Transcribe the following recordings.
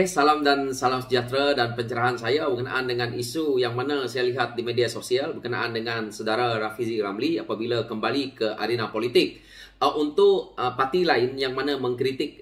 Salam dan salam sejahtera dan pencerahan saya berkenaan dengan isu yang mana saya lihat di media sosial berkenaan dengan saudara Rafizi Ramli apabila kembali ke arena politik. Untuk parti lain yang mana mengkritik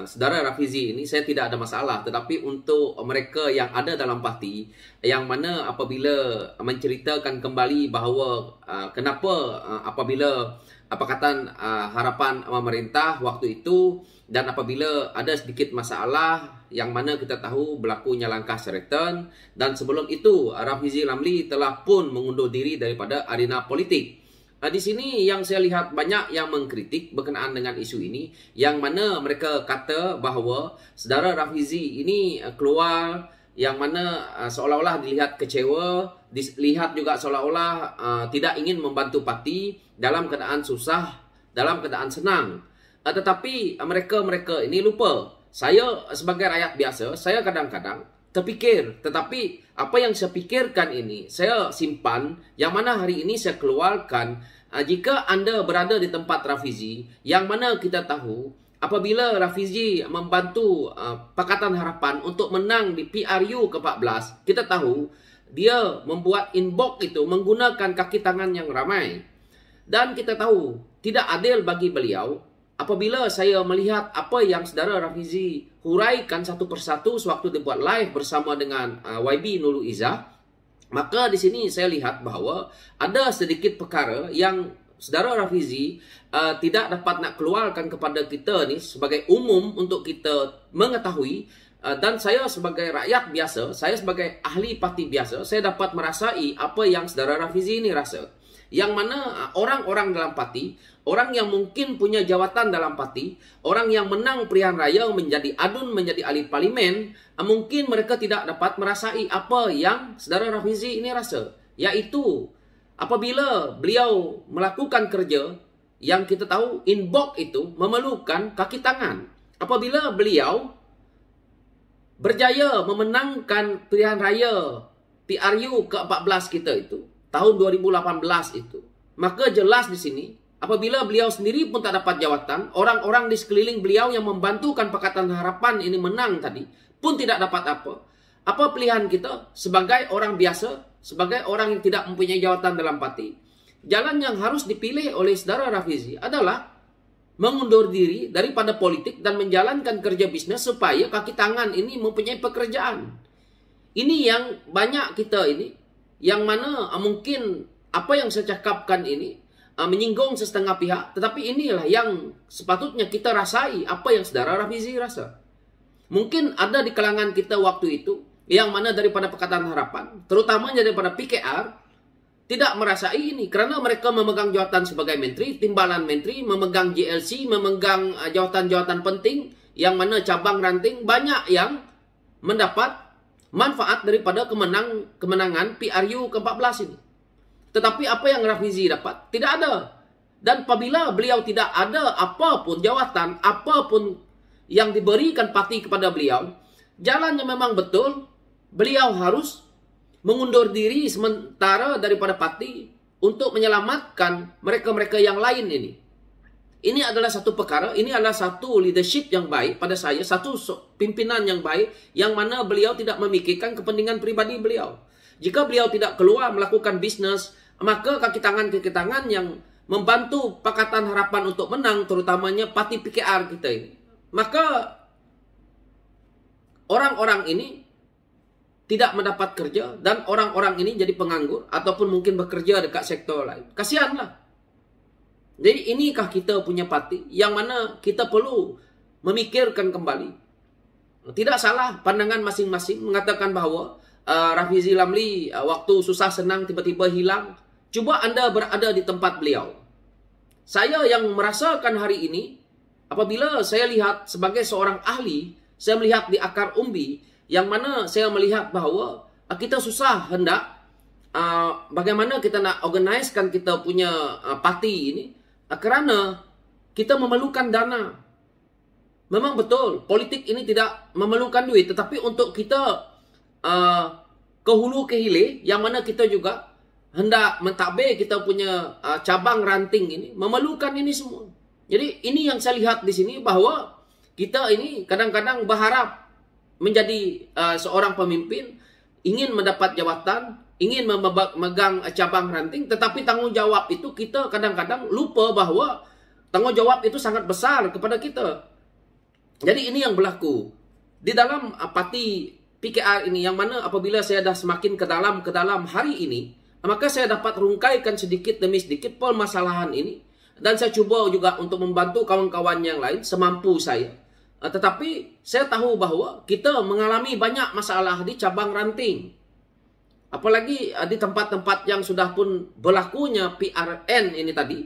saudara Rafizi ini, saya tidak ada masalah. Tetapi untuk mereka yang ada dalam parti yang mana apabila menceritakan kembali bahawa kenapa apabila Pakatan Harapan pemerintah waktu itu dan apabila ada sedikit masalah yang mana kita tahu berlakunya langkah Sheraton, dan sebelum itu Rafizi Ramli telah pun mengundur diri daripada arena politik. Di sini yang saya lihat banyak yang mengkritik berkenaan dengan isu ini, yang mana mereka kata bahawa saudara Rafizi ini keluar yang mana seolah-olah dilihat kecewa, dilihat juga seolah-olah tidak ingin membantu parti dalam keadaan susah, dalam keadaan senang. Tetapi mereka ini lupa. Saya sebagai rakyat biasa, saya kadang-kadang terfikir, tetapi apa yang saya pikirkan ini saya simpan, yang mana hari ini saya keluarkan. Jika anda berada di tempat Rafizi, yang mana kita tahu apabila Rafizi membantu Pakatan Harapan untuk menang di PRU ke-14, kita tahu dia membuat inbox itu menggunakan kaki tangan yang ramai. Dan kita tahu tidak adil bagi beliau apabila saya melihat apa yang saudara Rafizi huraikan satu persatu sewaktu dibuat live bersama dengan YB Nurul Izzah. Maka di sini saya lihat bahawa ada sedikit perkara yang saudara Rafizi tidak dapat nak keluarkan kepada kita ni sebagai umum untuk kita mengetahui. Dan saya sebagai rakyat biasa, saya sebagai ahli parti biasa, saya dapat merasai apa yang saudara Rafizi ini rasa. Yang mana orang-orang dalam parti, orang yang mungkin punya jawatan dalam parti, orang yang menang pilihan raya menjadi adun, menjadi ahli parlimen, mungkin mereka tidak dapat merasai apa yang saudara Rafizi ini rasa. Iaitu apabila beliau melakukan kerja yang kita tahu inbox itu memerlukan kaki tangan. Apabila beliau berjaya memenangkan pilihan raya PRU ke-14 kita itu tahun 2018 itu, maka jelas di sini apabila beliau sendiri pun tak dapat jawatan, orang-orang di sekeliling beliau yang membantukan Pakatan Harapan ini menang tadi pun tidak dapat apa. Apa pilihan kita sebagai orang biasa, sebagai orang yang tidak mempunyai jawatan dalam parti? Jalan yang harus dipilih oleh saudara Rafizi adalah mengundur diri daripada politik dan menjalankan kerja bisnes supaya kaki tangan ini mempunyai pekerjaan. Ini yang banyak kita ini, yang mana mungkin apa yang saya cakapkan ini menyinggung setengah pihak, tetapi inilah yang sepatutnya kita rasai apa yang saudara Rafizi rasa. Mungkin ada di kalangan kita waktu itu yang mana daripada Pakatan Harapan, terutamanya daripada PKR, tidak merasai ini kerana mereka memegang jawatan sebagai menteri, timbalan menteri, memegang JLC, memegang jawatan-jawatan penting yang mana cabang ranting banyak yang mendapat manfaat daripada kemenangan PRU ke-14 ini. Tetapi apa yang Rafizi dapat? Tidak ada. Dan apabila beliau tidak ada apapun jawatan, apapun yang diberikan parti kepada beliau, jalannya memang betul, beliau harus mengundur diri sementara daripada parti untuk menyelamatkan mereka-mereka yang lain ini. Ini adalah satu perkara, ini adalah satu leadership yang baik pada saya, satu pimpinan yang baik, yang mana beliau tidak memikirkan kepentingan pribadi beliau. Jika beliau tidak keluar melakukan bisnes, maka kaki tangan yang membantu Pakatan Harapan untuk menang, terutamanya parti PKR kita ini, maka orang-orang ini tidak mendapat kerja dan orang-orang ini jadi penganggur ataupun mungkin bekerja dekat sektor lain. Kasihanlah. Jadi inikah kita punya parti yang mana kita perlu memikirkan kembali. Tidak salah pandangan masing-masing mengatakan bahawa Rafizi Ramli waktu susah senang tiba-tiba hilang. Cuba anda berada di tempat beliau. Saya yang merasakan hari ini, apabila saya lihat sebagai seorang ahli, saya melihat di akar umbi, yang mana saya melihat bahawa kita susah hendak bagaimana kita nak organisekan kita punya parti ini, kerana kita memerlukan dana. Memang betul, politik ini tidak memerlukan duit, tetapi untuk kita ke hulu ke hilir, yang mana kita juga hendak mentadbir kita punya cabang ranting ini, memerlukan ini semua. Jadi ini yang saya lihat di sini, bahawa kita ini kadang-kadang berharap menjadi seorang pemimpin, ingin mendapat jabatan, ingin memegang cabang ranting, tetapi tanggung jawab itu kita kadang-kadang lupa bahwa tanggung jawab itu sangat besar kepada kita. Jadi ini yang berlaku di dalam parti PKR ini, yang mana apabila saya dah semakin ke dalam hari ini, maka saya dapat rungkaikan sedikit demi sedikit permasalahan ini, dan saya cuba juga untuk membantu kawan-kawan yang lain semampu saya. Tetapi saya tahu bahwa kita mengalami banyak masalah di cabang ranting. Apalagi di tempat-tempat yang sudah pun berlakunya PRN ini tadi,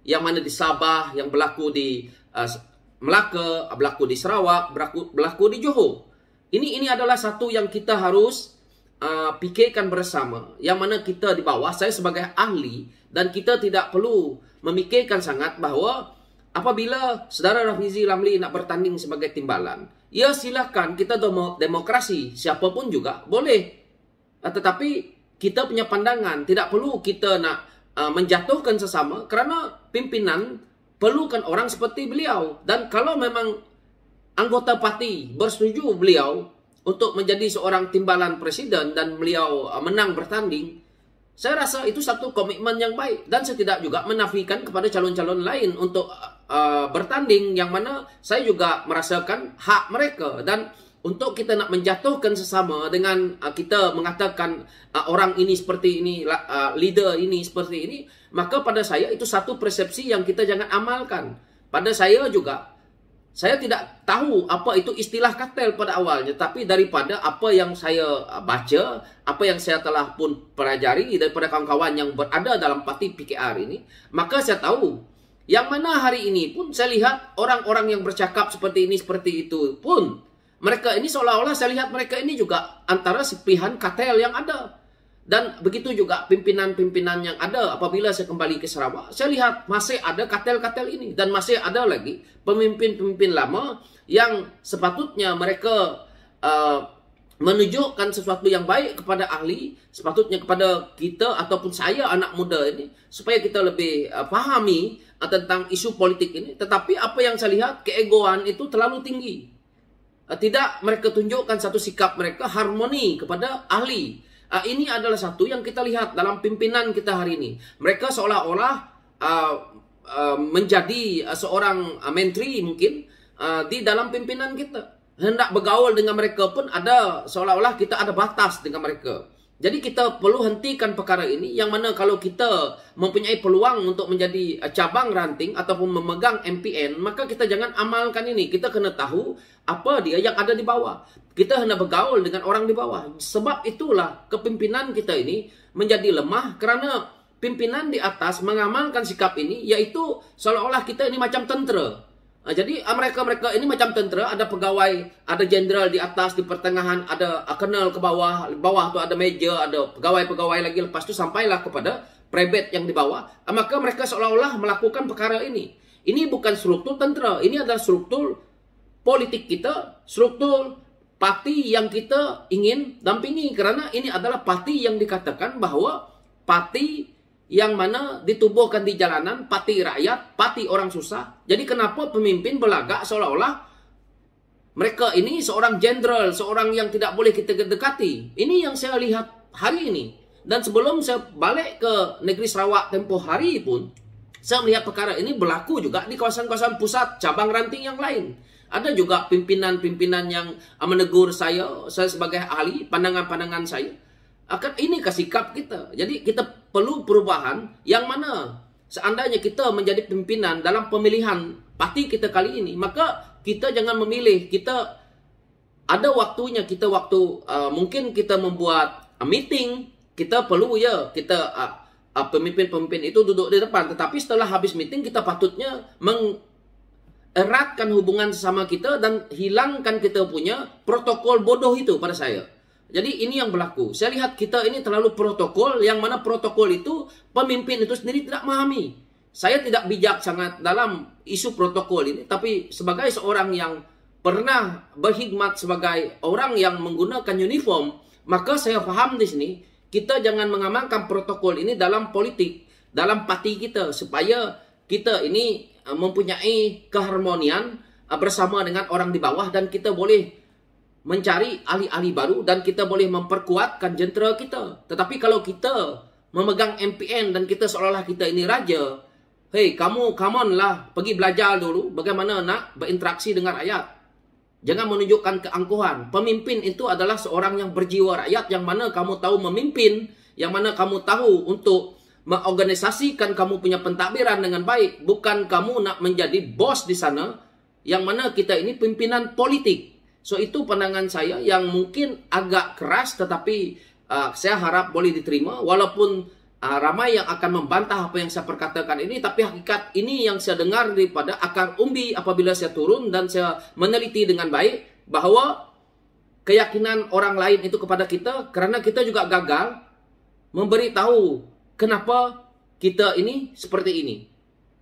yang mana di Sabah, yang berlaku di Melaka, berlaku di Sarawak, berlaku di Johor. Ini adalah satu yang kita harus pikirkan bersama. Yang mana kita di bawah, saya sebagai ahli, dan kita tidak perlu memikirkan sangat bahwa apabila saudara Rafizi Ramli nak bertanding sebagai timbalan, ya silakan, kita demokrasi, siapapun juga boleh. Tetapi kita punya pandangan, tidak perlu kita nak menjatuhkan sesama, kerana pimpinan perlukan orang seperti beliau. Dan kalau memang anggota parti bersetuju beliau untuk menjadi seorang timbalan presiden dan beliau menang bertanding, saya rasa itu satu komitmen yang baik. Dan saya tidak juga menafikan kepada calon-calon lain untuk bertanding, yang mana saya juga merasakan hak mereka. Dan untuk kita nak menjatuhkan sesama dengan kita mengatakan orang ini seperti ini, leader ini seperti ini, maka pada saya itu satu persepsi yang kita jangan amalkan. Pada saya juga, saya tidak tahu apa itu istilah kartel pada awalnya, tapi daripada apa yang saya baca, apa yang saya telah pun pelajari daripada kawan-kawan yang berada dalam parti PKR ini, maka saya tahu yang mana hari ini pun saya lihat orang-orang yang bercakap seperti ini, seperti itu pun, mereka ini seolah-olah saya lihat mereka ini juga antara serpihan kartel yang ada. Dan begitu juga pimpinan-pimpinan yang ada. Apabila saya kembali ke Sarawak, saya lihat masih ada kartel-kartel ini. Dan masih ada lagi pemimpin-pemimpin lama yang sepatutnya mereka menunjukkan sesuatu yang baik kepada ahli, sepatutnya kepada kita ataupun saya anak muda ini, supaya kita lebih pahami tentang isu politik ini. Tetapi apa yang saya lihat, keegoan itu terlalu tinggi. Tidak mereka tunjukkan satu sikap mereka harmoni kepada ahli. Ini adalah satu yang kita lihat dalam pimpinan kita hari ini. Mereka seolah-olah menjadi seorang menteri mungkin di dalam pimpinan kita. Hendak bergaul dengan mereka pun ada seolah-olah kita ada batas dengan mereka. Jadi kita perlu hentikan perkara ini, yang mana kalau kita mempunyai peluang untuk menjadi cabang ranting ataupun memegang MPN, maka kita jangan amalkan ini. Kita kena tahu apa dia yang ada di bawah. Kita hendak bergaul dengan orang di bawah. Sebab itulah kepimpinan kita ini menjadi lemah, kerana pimpinan di atas mengamalkan sikap ini, yaitu seolah-olah kita ini macam tentera. Jadi mereka-mereka ini macam tentera, ada pegawai, ada jenderal di atas, di pertengahan ada colonel ke bawah, di bawah tu ada meja, ada pegawai-pegawai lagi, lepas tu sampailah kepada private yang di bawah. Maka mereka seolah-olah melakukan perkara ini. Ini bukan struktur tentera, ini adalah struktur politik kita, struktur parti yang kita ingin dampingi, kerana ini adalah parti yang dikatakan bahwa parti yang mana ditubuhkan di jalanan, parti rakyat, parti orang susah. Jadi kenapa pemimpin berlagak seolah-olah mereka ini seorang jenderal, seorang yang tidak boleh kita dekati. Ini yang saya lihat hari ini. Dan sebelum saya balik ke negeri Sarawak tempoh hari pun, saya melihat perkara ini berlaku juga di kawasan-kawasan pusat cabang ranting yang lain. Ada juga pimpinan-pimpinan yang menegur saya sebagai ahli, pandangan-pandangan saya. Ini sikap kita. Jadi kita perlu perubahan, yang mana seandainya kita menjadi pimpinan dalam pemilihan parti kita kali ini, maka kita jangan memilih. Kita ada waktunya, kita mungkin kita membuat meeting, kita perlu kita pemimpin-pemimpin itu duduk di depan. Tetapi setelah habis meeting, kita patutnya mengeratkan hubungan sesama kita dan hilangkan kita punya protokol bodoh itu pada saya. Jadi ini yang berlaku. Saya lihat kita ini terlalu protokol, yang mana protokol itu pemimpin itu sendiri tidak memahami. Saya tidak bijak sangat dalam isu protokol ini, tapi sebagai seorang yang pernah berkhidmat sebagai orang yang menggunakan uniform, maka saya paham di sini kita jangan mengamalkan protokol ini dalam politik, dalam parti kita, supaya kita ini mempunyai keharmonian bersama dengan orang di bawah, dan kita boleh mencari ahli-ahli baru dan kita boleh memperkuatkan jentera kita. Tetapi kalau kita memegang MPN dan kita seolah-olah kita ini raja, hey, kamu come on lah, pergi belajar dulu bagaimana nak berinteraksi dengan rakyat. Jangan menunjukkan keangkuhan. Pemimpin itu adalah seorang yang berjiwa rakyat, yang mana kamu tahu memimpin, yang mana kamu tahu untuk mengorganisasikan kamu punya pentadbiran dengan baik. Bukan kamu nak menjadi bos di sana, yang mana kita ini pimpinan politik. So itu pandangan saya yang mungkin agak keras, tetapi saya harap boleh diterima. Walaupun ramai yang akan membantah apa yang saya perkatakan ini, tapi hakikat ini yang saya dengar daripada akar umbi apabila saya turun dan saya meneliti dengan baik, bahawa keyakinan orang lain itu kepada kita, kerana kita juga gagal memberitahu kenapa kita ini seperti ini.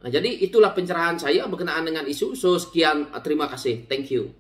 Jadi itulah pencerahan saya berkenaan dengan isu. So sekian, terima kasih. Thank you.